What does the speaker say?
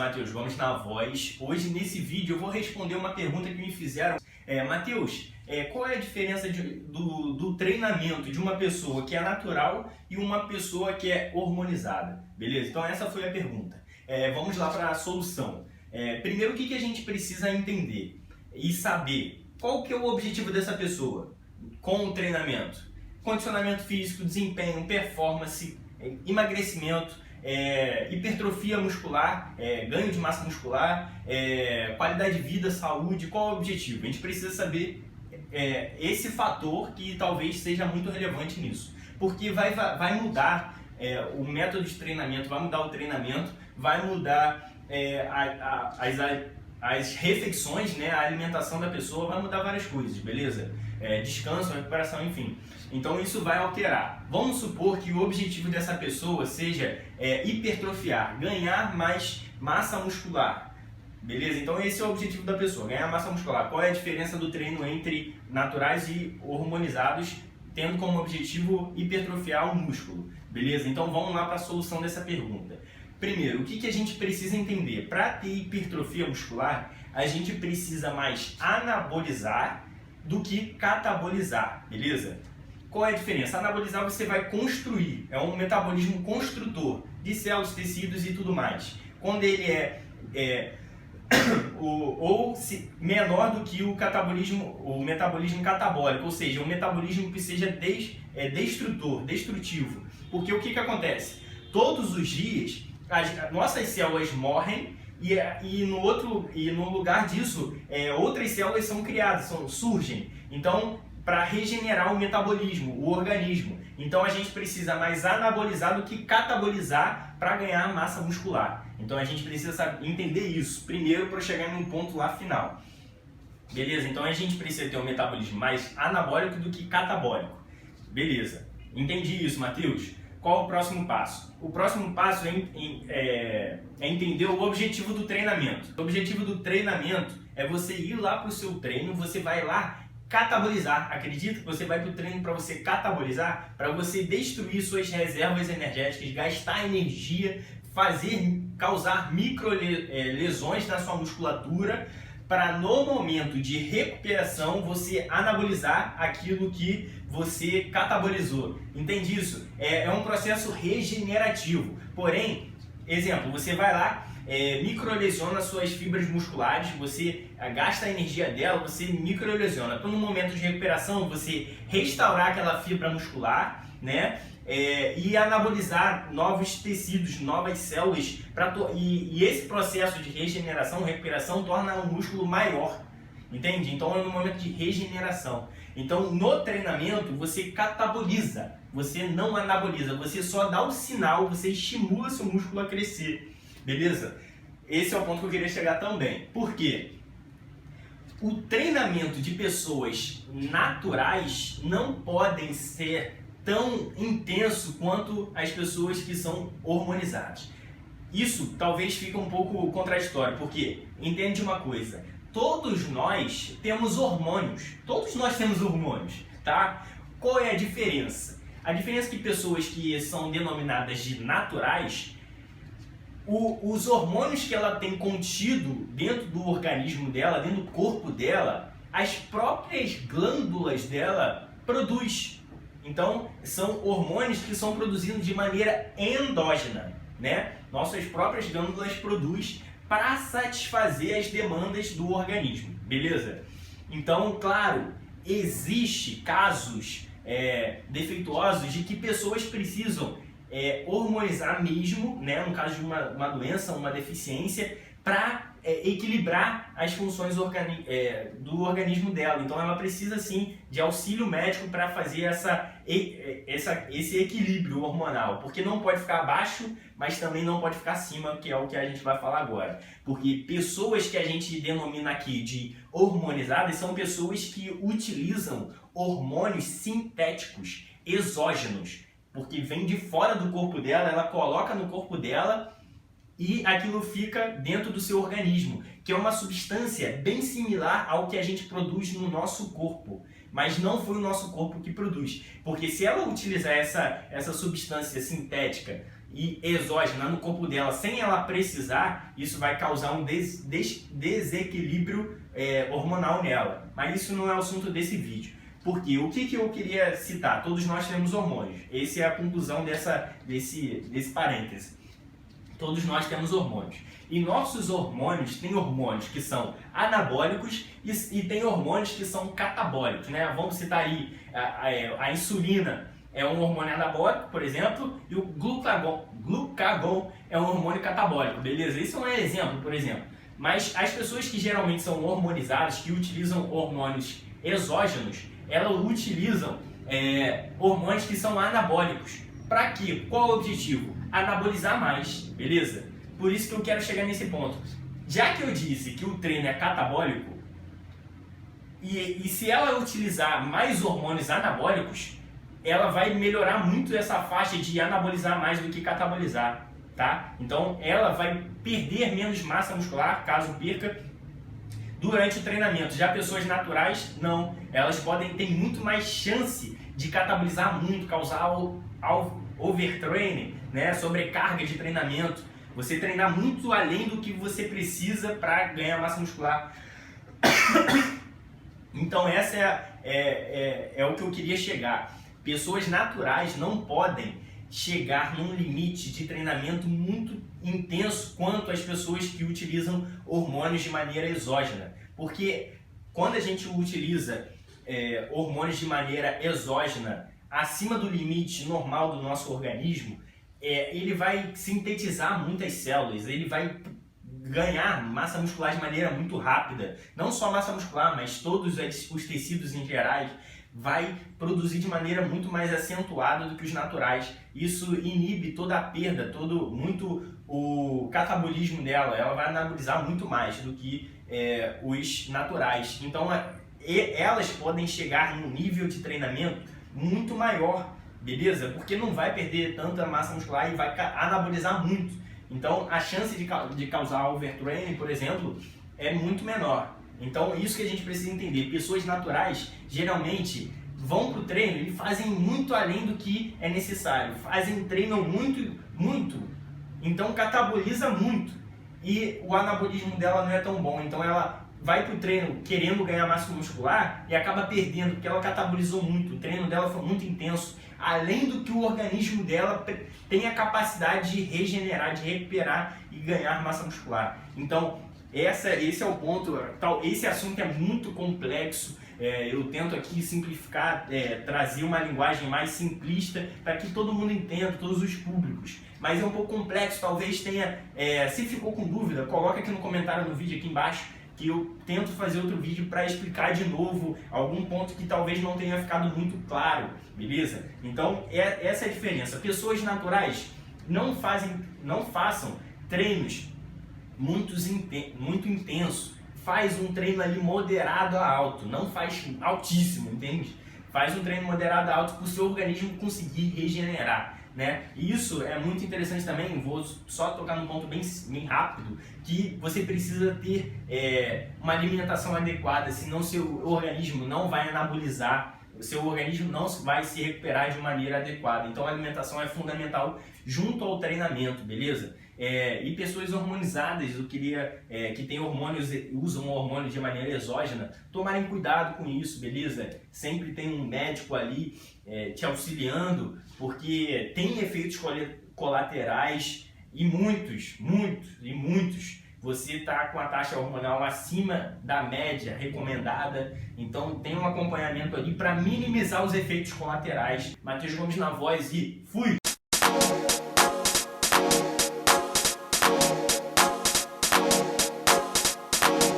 Matheus, vamos na voz. Hoje nesse vídeo eu vou responder uma pergunta que me fizeram. Matheus, qual é a diferença do treinamento de uma pessoa que é natural e uma pessoa que é hormonizada? Beleza? Então essa foi a pergunta. Vamos lá para a solução. Primeiro, o que a gente precisa entender e saber? Qual que é o objetivo dessa pessoa com o treinamento? Condicionamento físico, desempenho, performance, emagrecimento, hipertrofia muscular, ganho de massa muscular, qualidade de vida, saúde. Qual é o objetivo? A gente precisa saber esse fator que talvez seja muito relevante nisso, porque vai mudar o método de treinamento, vai mudar o treinamento, vai mudar as refeições, né, a alimentação da pessoa, vai mudar várias coisas, beleza? Descanso, recuperação, enfim. Então isso vai alterar. Vamos supor que o objetivo dessa pessoa seja hipertrofiar, ganhar mais massa muscular. Beleza? Então esse é o objetivo da pessoa, ganhar massa muscular. Qual é a diferença do treino entre naturais e hormonizados, tendo como objetivo hipertrofiar o músculo? Beleza? Então vamos lá para a solução dessa pergunta. Primeiro, o que a gente precisa entender? Para ter hipertrofia muscular, a gente precisa mais anabolizar do que catabolizar, beleza? Qual é a diferença? Anabolizar você vai construir, é um metabolismo construtor de células, tecidos e tudo mais. Quando ele menor do que o metabolismo catabólico, ou seja, um metabolismo que seja destrutivo. Porque o que acontece? Todos os dias as nossas células morrem e no lugar disso outras células são criadas, surgem. Então, para regenerar o metabolismo, o organismo. Então a gente precisa mais anabolizar do que catabolizar para ganhar massa muscular. Então a gente precisa entender isso primeiro para chegar num ponto lá final. Beleza? Então a gente precisa ter um metabolismo mais anabólico do que catabólico. Beleza? Entendi isso, Matheus? Qual o próximo passo? O próximo passo é entender o objetivo do treinamento. O objetivo do treinamento é você ir lá para o seu treino, você vai lá catabolizar. Acredita que você vai para o treino para você catabolizar, para você destruir suas reservas energéticas, gastar energia, causar micro lesões na sua musculatura, para no momento de recuperação você anabolizar aquilo que você catabolizou. Entende isso? É um processo regenerativo. Porém, exemplo, você vai lá, microlesiona suas fibras musculares, você gasta a energia dela, você microlesiona. Então, no momento de recuperação, você restaurar aquela fibra muscular, né? E anabolizar novos tecidos, novas células, e esse processo de regeneração, recuperação, torna o músculo maior, entende? Então é no momento de regeneração. Então no treinamento você cataboliza, você não anaboliza, você só dá o sinal, você estimula seu músculo a crescer, beleza? Esse é o ponto que eu queria chegar também. Por quê? O treinamento de pessoas naturais não podem ser tão intenso quanto as pessoas que são hormonizadas. Isso talvez fique um pouco contraditório, porque entende uma coisa, todos nós temos hormônios, tá? Qual é a diferença? A diferença é que pessoas que são denominadas de naturais, os hormônios que ela tem contido dentro do organismo dela, dentro do corpo dela, as próprias glândulas dela produzem. Então, são hormônios que são produzidos de maneira endógena, né? Nossas próprias glândulas produzem para satisfazer as demandas do organismo, beleza? Então, claro, existe casos defeituosos de que pessoas precisam hormonizar mesmo, né? No caso de uma doença, uma deficiência, para equilibrar as funções do organismo dela. Então ela precisa sim de auxílio médico para fazer esse equilíbrio hormonal, porque não pode ficar abaixo, mas também não pode ficar acima, que é o que a gente vai falar agora. Porque pessoas que a gente denomina aqui de hormonizadas são pessoas que utilizam hormônios sintéticos, exógenos, porque vem de fora do corpo dela, ela coloca no corpo dela e aquilo fica dentro do seu organismo, que é uma substância bem similar ao que a gente produz no nosso corpo, mas não foi o nosso corpo que produz, porque se ela utilizar essa substância sintética e exógena no corpo dela sem ela precisar, isso vai causar um desequilíbrio hormonal nela. Mas isso não é o assunto desse vídeo. Porque o que eu queria citar? Todos nós temos hormônios. Essa é a conclusão desse parêntese. Todos nós temos hormônios. E nossos hormônios, tem hormônios que são anabólicos e tem hormônios que são catabólicos, né? Vamos citar aí a insulina é um hormônio anabólico, por exemplo, e o glucagon é um hormônio catabólico, beleza? Isso é um exemplo, por exemplo. Mas as pessoas que geralmente são hormonizadas, que utilizam hormônios exógenos, elas utilizam hormônios que são anabólicos. Para quê? Qual é o objetivo? Anabolizar mais, beleza? Por isso que eu quero chegar nesse ponto. Já que eu disse que o treino é catabólico, e se ela utilizar mais hormônios anabólicos, ela vai melhorar muito essa faixa de anabolizar mais do que catabolizar, tá? Então ela vai perder menos massa muscular, caso perca, durante o treinamento. Já pessoas naturais, não. Elas podem ter muito mais chance de catabolizar muito, causar overtraining, né? Sobrecarga de treinamento. Você treinar muito além do que você precisa para ganhar massa muscular. Então essa é o que eu queria chegar. Pessoas naturais não podem chegar num limite de treinamento muito intenso quanto as pessoas que utilizam hormônios de maneira exógena. Porque quando a gente utiliza hormônios de maneira exógena acima do limite normal do nosso organismo, ele vai sintetizar muitas células, ele vai ganhar massa muscular de maneira muito rápida. Não só massa muscular, mas todos os tecidos em geral vai produzir de maneira muito mais acentuada do que os naturais. Isso inibe toda a perda, muito o catabolismo dela. Ela vai anabolizar muito mais do que os naturais. Então elas podem chegar num nível de treinamento muito maior, beleza? Porque não vai perder tanta massa muscular e vai anabolizar muito. Então a chance de causar overtraining, por exemplo, é muito menor. Então isso que a gente precisa entender. Pessoas naturais geralmente vão para o treino e fazem muito além do que é necessário. Treinam muito, então cataboliza muito. E o anabolismo dela não é tão bom. Então ela vai para o treino querendo ganhar massa muscular e acaba perdendo, porque ela catabolizou muito. O treino dela foi muito intenso. Além do que o organismo dela tem a capacidade de regenerar, de recuperar e ganhar massa muscular. Então esse é o ponto. Esse assunto é muito complexo. Eu tento aqui simplificar, trazer uma linguagem mais simplista para que todo mundo entenda, todos os públicos. Mas é um pouco complexo, talvez tenha... se ficou com dúvida, coloca aqui no comentário do vídeo aqui embaixo, que eu tento fazer outro vídeo para explicar de novo algum ponto que talvez não tenha ficado muito claro, beleza? Então essa é a diferença. Pessoas naturais não façam treinos muito intenso. Faz um treino ali moderado a alto, não faz altíssimo, entende? Faz um treino moderado a alto para o seu organismo conseguir regenerar, né? E isso é muito interessante também. Vou só tocar num ponto bem rápido, que você precisa ter uma alimentação adequada, senão seu organismo não vai anabolizar, o seu organismo não vai se recuperar de maneira adequada. Então a alimentação é fundamental junto ao treinamento, beleza? E pessoas hormonizadas, eu queria que tem hormônios, usam hormônios de maneira exógena, tomarem cuidado com isso, beleza? Sempre tem um médico ali te auxiliando, porque tem efeitos colaterais e muitos. Você está com a taxa hormonal acima da média recomendada, então tem um acompanhamento ali para minimizar os efeitos colaterais. Matheus Gomes na voz e fui!